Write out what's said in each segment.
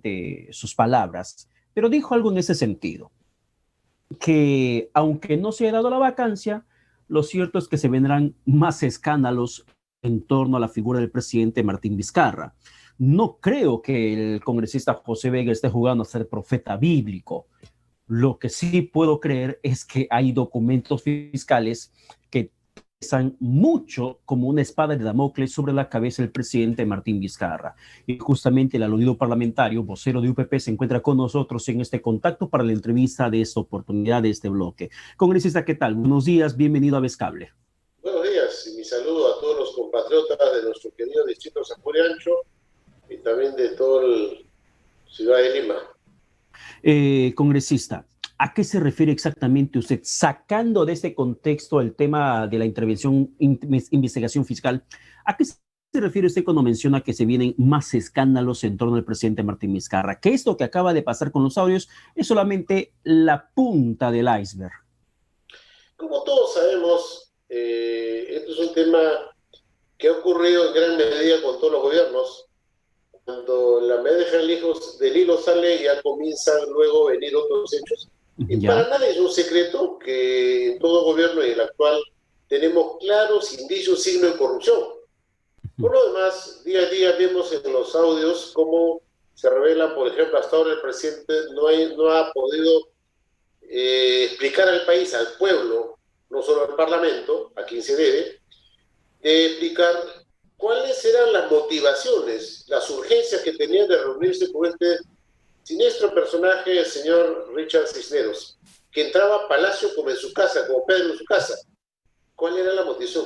exactamente sus palabras, pero dijo algo en ese sentido, que aunque no se haya dado la vacancia, lo cierto es que se vendrán más escándalos en torno a la figura del presidente Martín Vizcarra. No creo que el congresista José Vega esté jugando a ser profeta bíblico. Lo que sí puedo creer es que hay documentos fiscales que pesan mucho como una espada de Damocles sobre la cabeza del presidente Martín Vizcarra. Y justamente el aludido parlamentario, vocero de UPP, se encuentra con nosotros en este contacto para la entrevista de esta oportunidad, de este bloque. Congresista, ¿qué tal? Buenos días, bienvenido a Vescable. Buenos días y mi saludo a todos los compatriotas de nuestro querido distrito Sapuriancho y también de toda la ciudad de Lima. Congresista, ¿a qué se refiere exactamente usted? Sacando de este contexto el tema de la investigación fiscal, ¿a qué se refiere usted cuando menciona que se vienen más escándalos en torno al presidente Martín Vizcarra? Que esto que acaba de pasar con los audios es solamente la punta del iceberg. Como todos sabemos, esto es un tema que ha ocurrido en gran medida con todos los gobiernos. Cuando la media del hilo sale, ya comienzan luego a venir otros hechos. Y para nadie es un secreto que en todo gobierno y el actual tenemos claros indicios, signos de corrupción. Por lo demás, día a día vemos en los audios cómo se revela, por ejemplo, hasta ahora el presidente no ha podido explicar al país, al pueblo, no solo al Parlamento, a quien se debe, de explicar cuáles eran las motivaciones, las urgencias que tenían de reunirse con este siniestro personaje, el señor Richard Cisneros, que entraba a Palacio como en su casa, como Pedro en su casa. ¿Cuál era la motivación?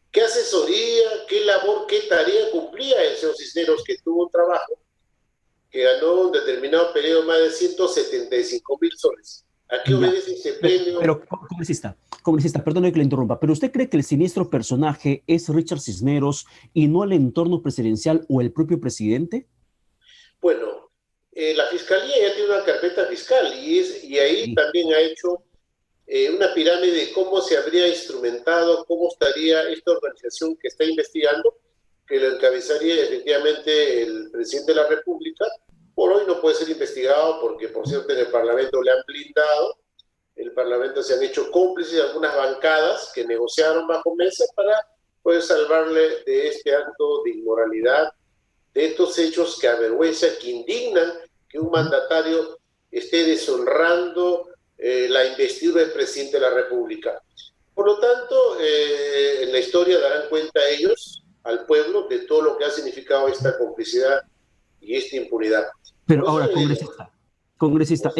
¿Qué asesoría, qué labor, qué tarea cumplía el señor Cisneros, que tuvo un trabajo que ganó en determinado periodo más de 175,000 soles? ¿A qué obedece ese premio? Pero congresista, perdone que le interrumpa, pero ¿usted cree que el siniestro personaje es Richard Cisneros y no el entorno presidencial o el propio presidente? Bueno, la Fiscalía ya tiene una carpeta fiscal y ahí también ha hecho una pirámide de cómo se habría instrumentado, cómo estaría esta organización que está investigando, que lo encabezaría efectivamente el presidente de la República. Por hoy no puede ser investigado porque, por cierto, en el Parlamento le han blindado. El Parlamento se han hecho cómplices de algunas bancadas que negociaron bajo mesa para poder salvarle de este acto de inmoralidad, de estos hechos que avergüenzan, que indignan que un mandatario esté deshonrando la investidura del presidente de la República. Por lo tanto, en la historia darán cuenta ellos, al pueblo, de todo lo que ha significado esta complicidad y esta impunidad. Pero ahora, congresista,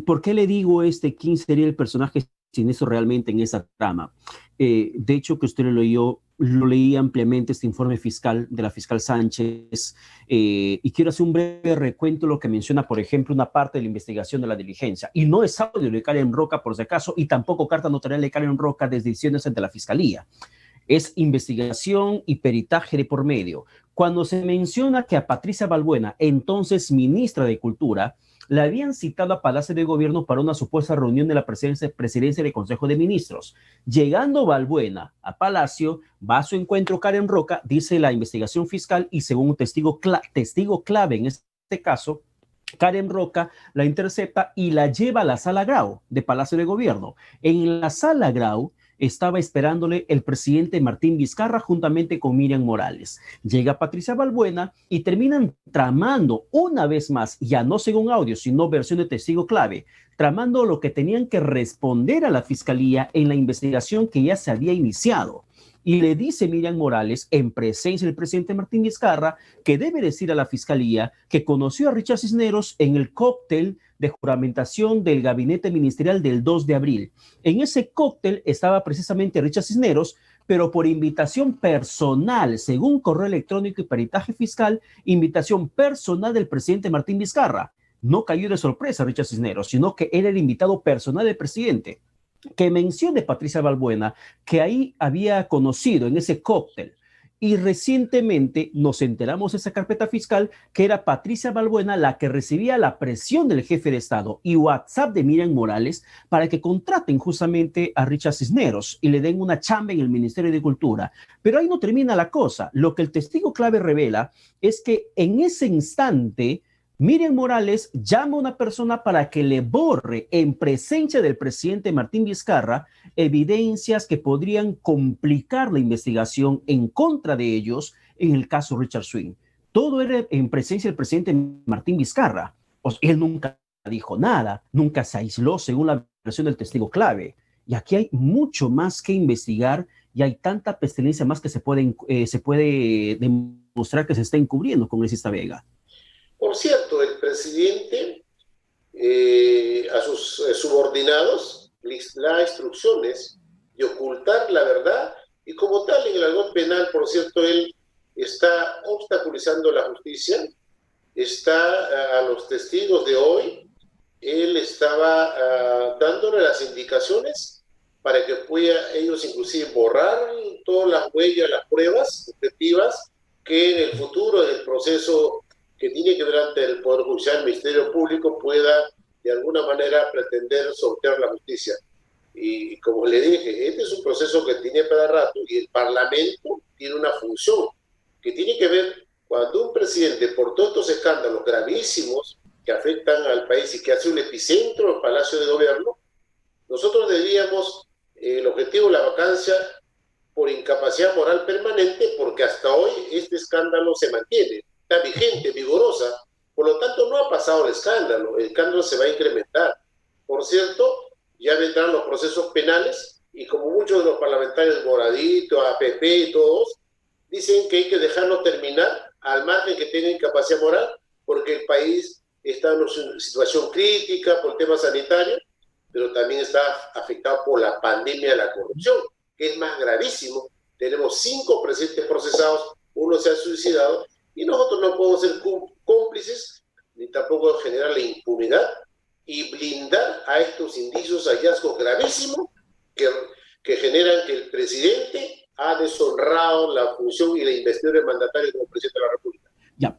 ¿por qué le digo quién sería el personaje siniestro realmente en esa trama? De hecho, que usted lo leí ampliamente este informe fiscal de la fiscal Sánchez, y quiero hacer un breve recuento de lo que menciona, por ejemplo, una parte de la investigación de la diligencia. Y no es audio de Karen Roca, por si acaso, y tampoco carta notarial de Karen Roca desde decisiones ante la fiscalía. Es investigación y peritaje de por medio. Cuando se menciona que a Patricia Balbuena, entonces ministra de Cultura, la habían citado a Palacio de Gobierno para una supuesta reunión de la presidencia del Consejo de Ministros. Llegando Balbuena a Palacio, va a su encuentro Karen Roca, dice la investigación fiscal, y según un testigo clave en este caso, Karen Roca la intercepta y la lleva a la Sala Grau de Palacio de Gobierno. En la Sala Grau estaba esperándole el presidente Martín Vizcarra juntamente con Miriam Morales. Llega Patricia Balbuena y terminan tramando una vez más, ya no según audio, sino versión de testigo clave, tramando lo que tenían que responder a la fiscalía en la investigación que ya se había iniciado. Y le dice Miriam Morales, en presencia del presidente Martín Vizcarra, que debe decir a la fiscalía que conoció a Richard Cisneros en el cóctel de juramentación del gabinete ministerial del 2 de abril. En ese cóctel estaba precisamente Richard Cisneros, pero por invitación personal, según correo electrónico y peritaje fiscal, invitación personal del presidente Martín Vizcarra. No cayó de sorpresa Richard Cisneros, sino que era el invitado personal del presidente. Que mencione Patricia Balbuena que ahí había conocido en ese cóctel, y recientemente nos enteramos de esa carpeta fiscal que era Patricia Balbuena la que recibía la presión del jefe de Estado y WhatsApp de Miriam Morales para que contraten justamente a Richard Cisneros y le den una chamba en el Ministerio de Cultura. Pero ahí no termina la cosa. Lo que el testigo clave revela es que en ese instante Miriam Morales llama a una persona para que le borre en presencia del presidente Martín Vizcarra evidencias que podrían complicar la investigación en contra de ellos en el caso Richard Swing. Todo era en presencia del presidente Martín Vizcarra. Pues él nunca dijo nada, nunca se aisló según la versión del testigo clave. Y aquí hay mucho más que investigar y hay tanta pestilencia más que se puede demostrar que se está encubriendo, congresista Vega. Por cierto, el presidente a sus subordinados les da instrucciones de ocultar la verdad y como tal en el argot penal, por cierto, él está obstaculizando la justicia, está a los testigos de hoy, él estaba dándole las indicaciones para que pueda ellos inclusive borrar todas las huellas, las pruebas objetivas que en el futuro, en el proceso que tiene que ver ante el Poder Judicial, el Ministerio Público, pueda de alguna manera pretender sortear la justicia. Y como le dije, este es un proceso que tiene para rato y el Parlamento tiene una función que tiene que ver cuando un presidente, por todos estos escándalos gravísimos que afectan al país y que hace un epicentro del Palacio de Gobierno, nosotros debíamos el objetivo de la vacancia por incapacidad moral permanente, porque hasta hoy este escándalo se mantiene, está vigente, vigorosa, por lo tanto no ha pasado el escándalo se va a incrementar. Por cierto, ya vendrán los procesos penales y como muchos de los parlamentarios Moradito, APP y todos, dicen que hay que dejarlo terminar al margen que tenga incapacidad moral, porque el país está en una situación crítica por el tema sanitario, pero también está afectado por la pandemia de la corrupción, que es más gravísimo. Tenemos 5 presidentes procesados, 1 se ha suicidado, y nosotros no podemos ser cómplices, ni tampoco generar la impunidad y blindar a estos indicios, hallazgos gravísimos que generan que el presidente ha deshonrado la función y la investidura del mandatario como presidente de la República. Ya,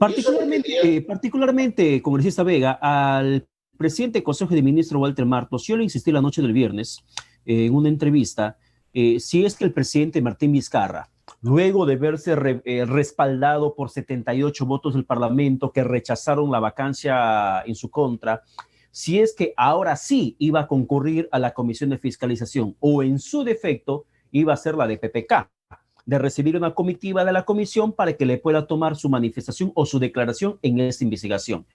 particularmente, congresista Vega, al presidente del Consejo de Ministros, Walter Martos, yo le insistí la noche del viernes en una entrevista, si es que el presidente Martín Vizcarra, luego de verse respaldado por 78 votos del Parlamento que rechazaron la vacancia en su contra, si es que ahora sí iba a concurrir a la Comisión de Fiscalización o en su defecto iba a ser la de PPK, de recibir una comitiva de la comisión para que le pueda tomar su manifestación o su declaración en esta investigación.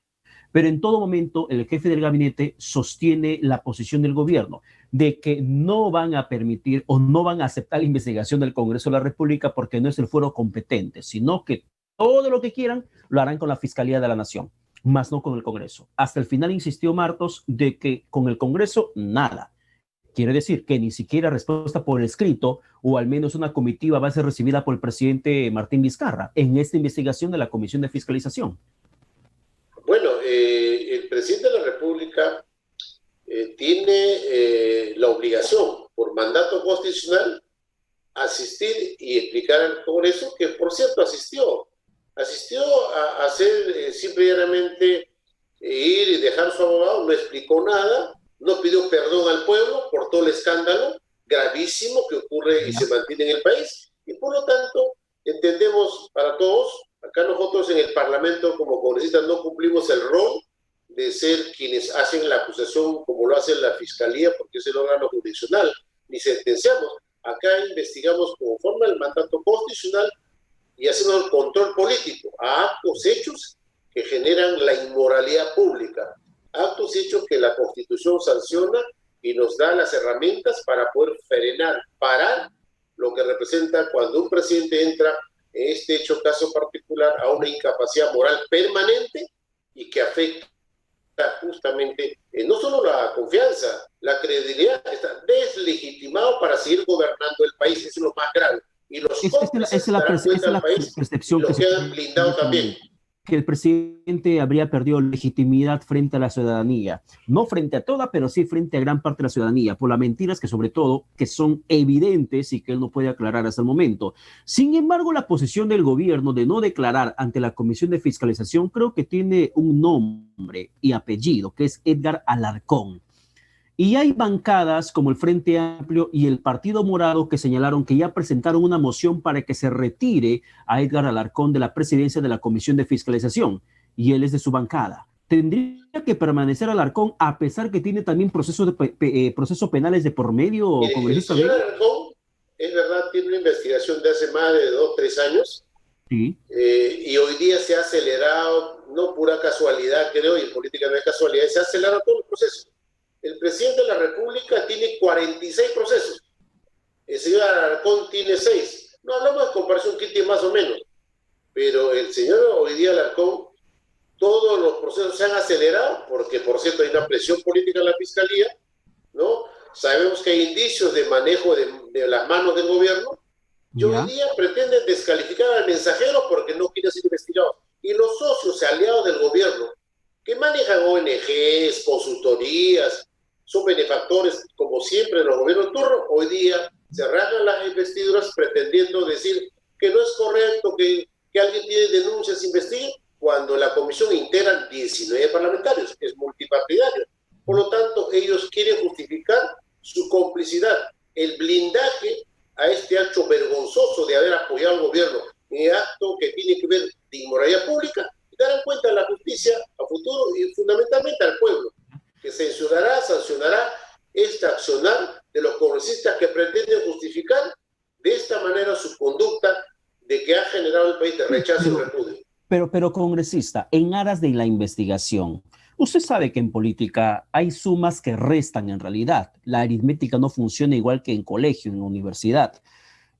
Pero en todo momento el jefe del gabinete sostiene la posición del gobierno de que no van a permitir o no van a aceptar la investigación del Congreso de la República porque no es el fuero competente, sino que todo lo que quieran lo harán con la Fiscalía de la Nación, más no con el Congreso. Hasta el final insistió Martos de que con el Congreso nada. Quiere decir que ni siquiera respuesta por escrito o al menos una comitiva va a ser recibida por el presidente Martín Vizcarra en esta investigación de la Comisión de Fiscalización. Bueno, el presidente de la República tiene la obligación, por mandato constitucional, asistir y explicar al Congreso, que por cierto asistió a hacer simplemente ir y dejar su abogado, no explicó nada, no pidió perdón al pueblo por todo el escándalo gravísimo que ocurre y se mantiene en el país, y por lo tanto entendemos para todos, acá nosotros en el Parlamento como congresistas no cumplimos el rol de ser quienes hacen la acusación como lo hace la Fiscalía, porque es el órgano jurisdiccional, ni sentenciamos. Acá investigamos conforme al mandato constitucional y hacemos el control político a actos hechos que generan la inmoralidad pública, actos hechos que la Constitución sanciona y nos da las herramientas para poder frenar, parar lo que representa cuando un presidente entra en este hecho caso particular a una incapacidad moral permanente y que afecta justamente no solo la confianza, la credibilidad, está deslegitimado para seguir gobernando el país, eso es lo más grave. Y los cómplices se darán cuenta del país y lo quedan blindados también. Que el presidente habría perdido legitimidad frente a la ciudadanía, no frente a toda, pero sí frente a gran parte de la ciudadanía, por las mentiras que sobre todo, que son evidentes y que él no puede aclarar hasta el momento. Sin embargo, la posición del gobierno de no declarar ante la Comisión de Fiscalización creo que tiene un nombre y apellido, que es Edgar Alarcón. Y hay bancadas como el Frente Amplio y el Partido Morado que señalaron que ya presentaron una moción para que se retire a Edgar Alarcón de la presidencia de la Comisión de Fiscalización. Y él es de su bancada. ¿Tendría que permanecer Alarcón a pesar que tiene también procesos penales de por medio, Mire, el congresista señor Vega? Alarcón, es verdad, tiene una investigación de hace más de 2, 3 años, Sí, y hoy día se ha acelerado, no pura casualidad, creo, y en política no hay casualidad, se ha acelerado todo el proceso. El presidente de la República tiene 46 procesos, el señor Alarcón tiene 6. No hablamos de comparación que tiene más o menos, pero el señor hoy día Alarcón, todos los procesos se han acelerado, porque por cierto hay una presión política en la Fiscalía, ¿no? Sabemos que hay indicios de manejo de las manos del gobierno, y hoy ya. día pretenden descalificar al mensajero porque no quiere ser investigado. Y los socios aliados del gobierno, que manejan ONGs, consultorías, son benefactores, como siempre, en los gobiernos turnos, hoy día se rasgan las investiduras pretendiendo decir que no es correcto que alguien tiene denuncias, investigue, cuando la comisión integra 19 parlamentarios, es multipartidario. Por lo tanto, ellos quieren justificar su complicidad, el blindaje a este acto vergonzoso de haber apoyado al gobierno en acto que tiene que ver de inmoralidad pública, y darán cuenta a la justicia a futuro y fundamentalmente al pueblo, que sancionará este accionar de los congresistas que pretenden justificar de esta manera su conducta de que ha generado el país de rechazo y repudio. Pero, congresista, en aras de la investigación, usted sabe que en política hay sumas que restan en realidad. La aritmética no funciona igual que en colegio, en universidad.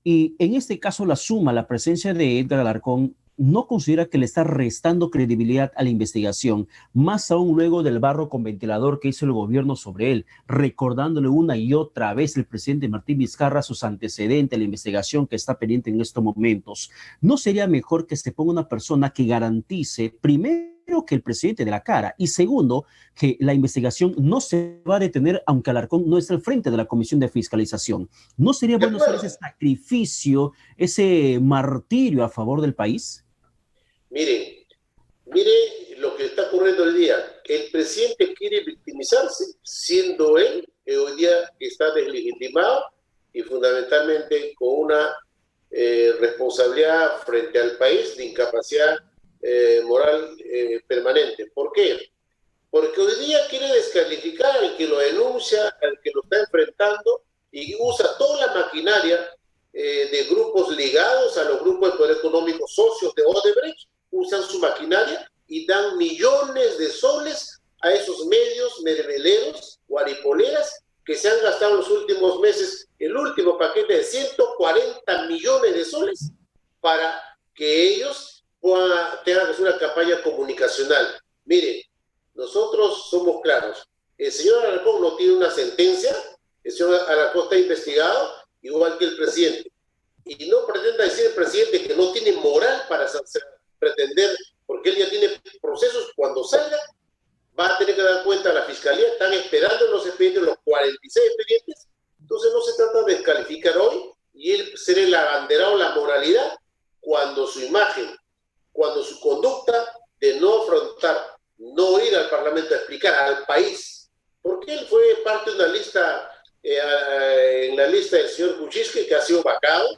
Y en este caso, la suma, la presencia de Edgar Alarcón, no considera que le está restando credibilidad a la investigación, más aún luego del barro con ventilador que hizo el gobierno sobre él, recordándole una y otra vez el presidente Martín Vizcarra sus antecedentes, la investigación que está pendiente en estos momentos. ¿No sería mejor que se ponga una persona que garantice, primero, que el presidente de la cara, y segundo, que la investigación no se va a detener aunque Alarcón no esté al frente de la Comisión de Fiscalización? ¿No sería bueno hacer ese sacrificio, ese martirio a favor del país? Mire lo que está ocurriendo hoy día. El presidente quiere victimizarse, siendo él hoy día está deslegitimado y fundamentalmente con una responsabilidad frente al país de incapacidad moral permanente. ¿Por qué? Porque hoy día quiere descalificar al que lo denuncia, al que lo está enfrentando, y usa toda la maquinaria de grupos ligados a los grupos de poder económico socios de Odebrecht, usan su maquinaria y dan millones de soles a esos medios mermeleros, guaripoleras, que se han gastado en los últimos meses el último paquete de 140 millones de soles para que ellos tengan que hacer una campaña comunicacional. Mire, nosotros somos claros. El señor Alarcón no tiene una sentencia, el señor Alarcón está investigado, igual que el presidente. Y no pretenda decir el presidente que no tiene moral para pretender, porque él ya tiene procesos. Cuando salga, va a tener que dar cuenta a la fiscalía. Están esperando en los expedientes, los 46 expedientes. Entonces no se trata de descalificar hoy y él ser el abanderado de la moralidad cuando su imagen, cuando su conducta de no afrontar, no ir al Parlamento a explicar al país, porque él fue parte de una lista, en la lista del señor Kuczynski, que ha sido vacado,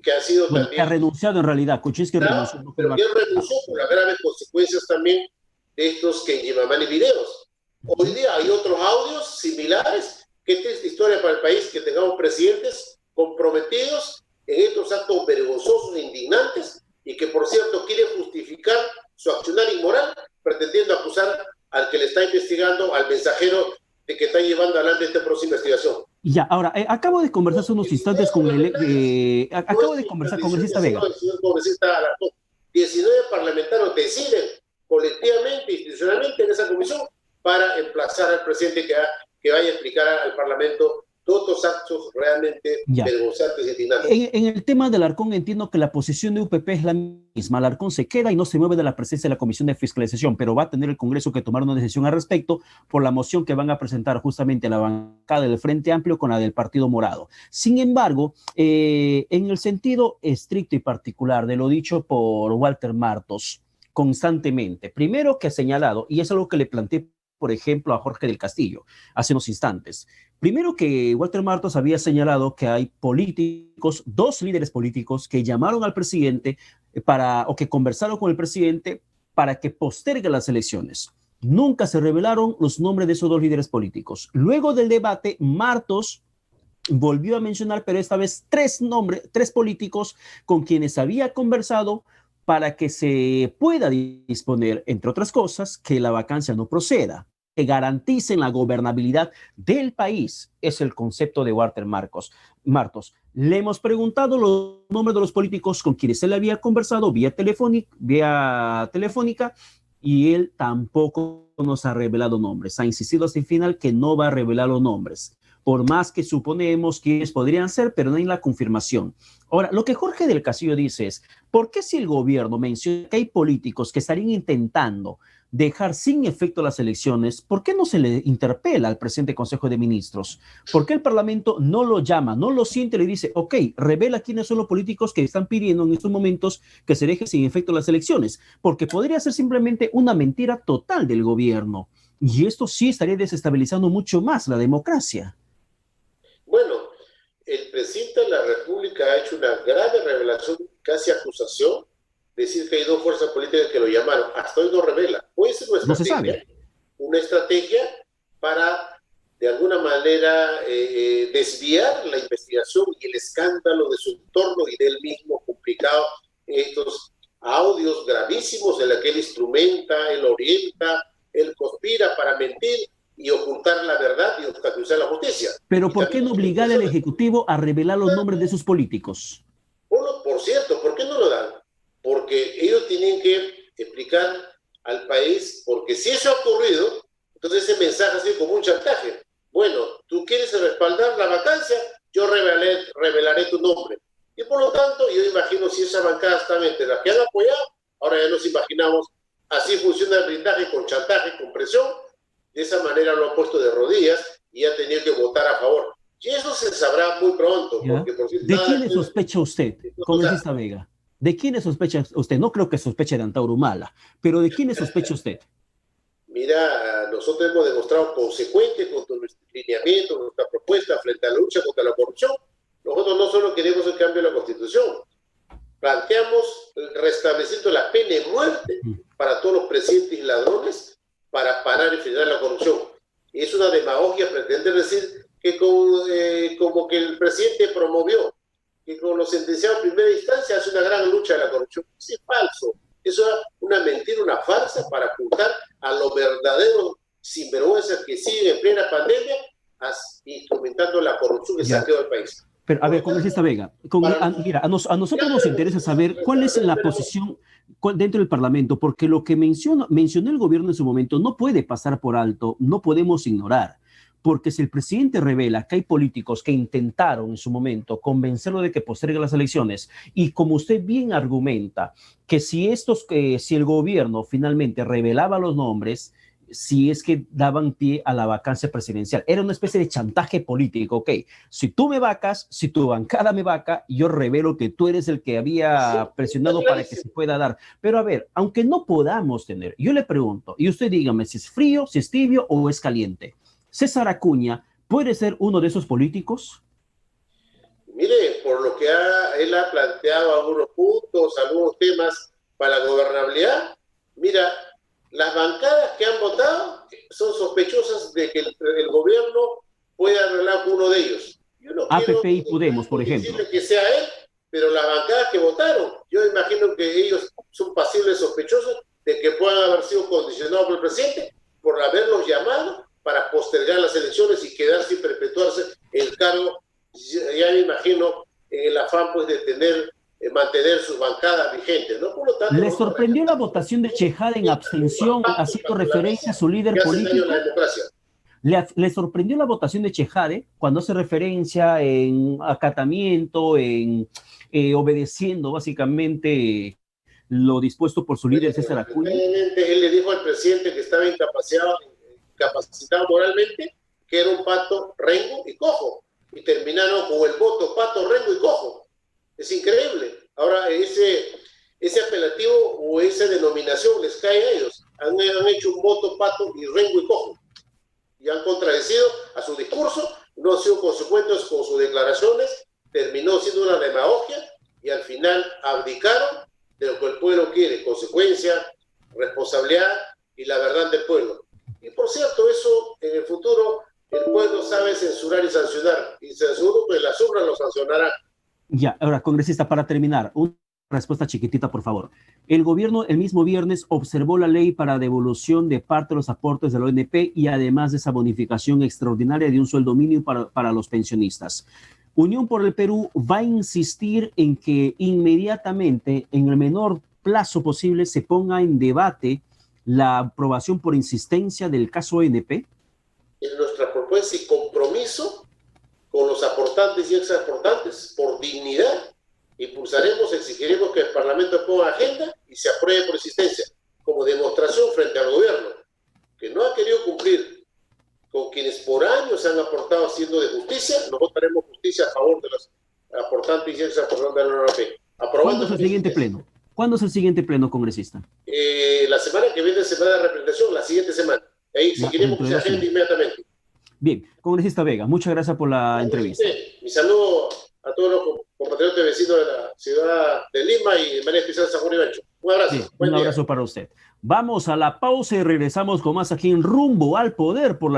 que ha sido bueno, también... que ha renunciado en realidad, Kuczynski renunció. No, pero que renunció por las graves consecuencias también de estos que llevaban videos. Hoy día hay otros audios similares. Qué triste historia para el país que tengamos presidentes comprometidos en estos actos vergonzosos e indignantes, y que, por cierto, quieren justificar su accionar inmoral pretendiendo acusar al que le está investigando, al mensajero de que está llevando adelante esta próxima investigación. Ya, ahora, acabo de conversar hace unos instantes con acabo de conversar con el congresista Vega. El congresista Alarcón. 19 parlamentarios deciden colectivamente, institucionalmente en esa comisión para emplazar al presidente que vaya a explicar al Parlamento todos los actos realmente vergonzantes y indignantes. En el tema del Alarcón entiendo que la posición de UPP es la misma. Alarcón se queda y no se mueve de la presencia de la Comisión de Fiscalización, pero va a tener el Congreso que tomar una decisión al respecto por la moción que van a presentar justamente la bancada del Frente Amplio con la del Partido Morado. Sin embargo, en el sentido estricto y particular de lo dicho por Walter Martos constantemente, primero que ha señalado, y es algo que le planteé, por ejemplo, a Jorge del Castillo hace unos instantes. Primero que Walter Martos había señalado que hay políticos, 2 líderes políticos que llamaron al presidente o que conversaron con el presidente para que postergue las elecciones. Nunca se revelaron los nombres de esos dos líderes políticos. Luego del debate, Martos volvió a mencionar, pero esta vez tres políticos con quienes había conversado para que se pueda disponer, entre otras cosas, que la vacancia no proceda, que garanticen la gobernabilidad del país. Es el concepto de Walter Martos. Le hemos preguntado los nombres de los políticos con quienes él había conversado vía telefónica y él tampoco nos ha revelado nombres. Ha insistido hasta el final que no va a revelar los nombres, por más que suponemos quiénes podrían ser, pero no hay la confirmación. Ahora, lo que Jorge del Castillo dice es, ¿por qué si el gobierno menciona que hay políticos que estarían intentando dejar sin efecto las elecciones, por qué no se le interpela al presidente del Consejo de Ministros? ¿Por qué el Parlamento no lo llama, no lo siente y le dice, ok, revela quiénes son los políticos que están pidiendo en estos momentos que se deje sin efecto las elecciones? Porque podría ser simplemente una mentira total del gobierno. Y esto sí estaría desestabilizando mucho más la democracia. Bueno, el presidente de la República ha hecho una grave revelación, casi acusación, decir que hay dos fuerzas políticas que lo llamaron. Hasta hoy no revela. Puede ser una estrategia para, de alguna manera, desviar la investigación y el escándalo de su entorno y del mismo complicado, estos audios gravísimos en los que él instrumenta, él orienta, él conspira para mentir y ocultar la verdad y obstaculizar la justicia. Pero ¿por qué no obligar al Ejecutivo a revelar los nombres de sus políticos? Bueno, por cierto, ¿por qué no lo dan? Porque ellos tienen que explicar al país, porque si eso ha ocurrido, entonces ese mensaje ha sido como un chantaje. Bueno, tú quieres respaldar la vacancia, yo revelaré tu nombre. Y por lo tanto, yo imagino si esa bancada está entre las que han apoyado, ahora ya nos imaginamos, así funciona el blindaje con chantaje, con presión. De esa manera lo han puesto de rodillas y han tenido que votar a favor. Y eso se sabrá muy pronto. Porque por si ¿De quién sospecha usted, congresista Vega? ¿De quién sospecha usted? No creo que sospeche de Antauro Humala, pero ¿de quién sospecha usted? Mira, nosotros hemos demostrado consecuente con nuestro lineamiento, nuestra propuesta frente a la lucha contra la corrupción. Nosotros no solo queremos el cambio de la Constitución, planteamos el restablecimiento de la pena de muerte para todos los presidentes y ladrones, para parar y frenar la corrupción. Y es una demagogia pretender decir que como que el presidente promovió que con los sentenciados en primera instancia hace una gran lucha de la corrupción. Eso es falso. Eso es una mentira, una farsa para ocultar a los verdaderos sinvergüenzas que siguen en plena pandemia instrumentando la corrupción y el saqueo del país. Pero, a ver, congresista Vega, mira, a nosotros nos interesa saber cuál es la posición dentro del Parlamento, porque lo que mencionó el gobierno en su momento no puede pasar por alto, no podemos ignorar, porque si el presidente revela que hay políticos que intentaron en su momento convencerlo de que postergue las elecciones, y como usted bien argumenta, que si el gobierno finalmente revelaba los nombres, si es que daban pie a la vacancia presidencial. Era una especie de chantaje político, ok, si tú me vacas, si tu bancada me vaca, yo revelo que tú eres el que había presionado para que se pueda dar. Pero a ver, aunque no podamos tener, yo le pregunto, y usted dígame si es frío, si es tibio o es caliente, ¿César Acuña puede ser uno de esos políticos? Mire, por lo que él ha planteado algunos puntos, algunos temas para la gobernabilidad, mira, las bancadas que han votado son sospechosas de que el gobierno pueda arreglar uno de ellos. Yo no APP y Podemos, por ejemplo. Decirle que sea él, pero las bancadas que votaron, yo imagino que ellos son pasibles sospechosos de que puedan haber sido condicionados por el presidente por haberlos llamado para postergar las elecciones y quedarse y perpetuarse el cargo. Ya me imagino en el afán pues de mantener sus bancadas vigentes, ¿no? Por lo tanto, ¿le sorprendió la votación de Chejade en abstención haciendo referencia a su líder político? ¿Le sorprendió la votación de Chejade cuando hace referencia en acatamiento, en obedeciendo básicamente lo dispuesto por su líder César Acuña? Él le dijo al presidente que estaba incapacitado moralmente, que era un pato rengo y cojo, y terminaron con el voto pato, rengo y cojo. Es increíble. Ahora, ese apelativo o esa denominación les cae a ellos. Han hecho un voto pato y rengo y cojo. Y han contradecido a su discurso, no han sido consecuentes con sus declaraciones, terminó siendo una demagogia y al final abdicaron de lo que el pueblo quiere, consecuencia, responsabilidad y la verdad del pueblo. Y por cierto, eso en el futuro el pueblo sabe censurar y sancionar, y seguro que las urnas lo sancionarán. Ya, ahora, congresista, para terminar, una respuesta chiquitita, por favor. El gobierno el mismo viernes observó la ley para devolución de parte de los aportes de la ONP y además de esa bonificación extraordinaria de un sueldo mínimo para los pensionistas. Unión por el Perú va a insistir en que inmediatamente, en el menor plazo posible, se ponga en debate la aprobación por insistencia del caso ONP. En nuestra propuesta y compromiso con los aportantes y exaportantes, por dignidad, impulsaremos, exigiremos que el Parlamento ponga agenda y se apruebe por insistencia, como demostración frente al gobierno, que no ha querido cumplir con quienes por años han aportado haciendo de justicia. Nosotros haremos justicia a favor de los aportantes y exaportantes de la ONP. ¿Cuándo es el siguiente pleno? ¿Cuándo es el siguiente pleno, congresista? La semana que viene, semana de representación, la siguiente semana. Ahí seguiremos que se agenda inmediatamente. Bien, congresista Vega, muchas gracias por la entrevista. Mi saludo a todos los compatriotas vecinos de la ciudad de Lima y de manera especial San Juan y Bancho. Un abrazo. Sí, un abrazo para usted. Vamos a la pausa y regresamos con más aquí en Rumbo al Poder por la